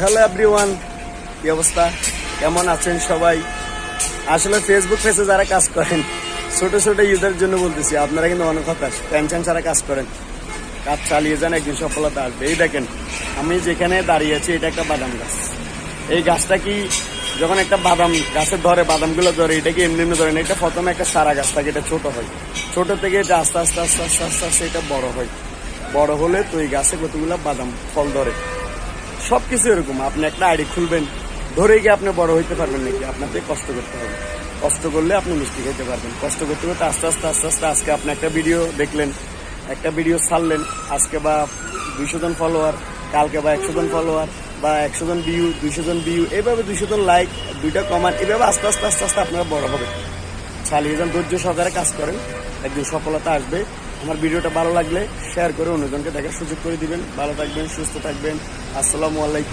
Hello everyone, কি অবস্থা, কেমন আছেন সবাই? আসলে ফেসবুক পেজে যারা কাজ করেন, ছোট ছোট ইউজারের জন্য বলতেছি, আপনারা কিন্তু অনেক হতাশ, টেনশন ছাড়া কাজ করেন, কাজ চালিয়ে যান, একদিন সফলতা আসবে। এই দেখেন, আমি যেখানে দাঁড়িয়ে আছি, এটা একটা বাদাম গাছ। এই গাছটা কি যখন একটা বাদাম গাছে ধরে, বাদামগুলো ধরে, এটা কি এমনি এমনি ধরে না, এটা প্রথমে একটা সারা গাছ থাকে, এটা ছোট হয়, ছোট থেকে এটা আস্তে আস্তে আস্তে আস্তে আস্তে আস্তে এটা বড় হয়। বড় হলে তো এই গাছে কতগুলো বাদাম ফল ধরে। সবকিছু এরকম, আপনি একটা আইডি খুলবেন, ধরে গিয়ে আপনি বড় হইতে পারবেন নাকি? আপনাকে কষ্ট করতে হবে, কষ্ট করলে আপনি মিষ্টি খেতে পারবেন। কষ্ট করতে করতে আস্তে আস্তে আস্তে আস্তে আজকে আপনি একটা ভিডিও দেখলেন, একটা ভিডিও ছাড়লেন, আজকে বা 200 জন ফলোয়ার, কালকে বা 100 জন ফলোয়ার, বা 100 জন ভিউ, 200 জন ভিউ, এইভাবে 200 জন লাইক, 2টা কমেন্ট, এইভাবে আস্তে আস্তে আস্তে আস্তে আপনারা বড় হবে। চালিয়ে যান, ধৈর্য সহকারে কাজ করেন, একদিন সফলতা আসবে। আমার ভিডিওটা ভালো লাগলে শেয়ার করে অন্যজনকে দেখার সুযোগ করে দিবেন। ভালো থাকবেন, সুস্থ থাকবেন। আসসালামু আলাইকুম।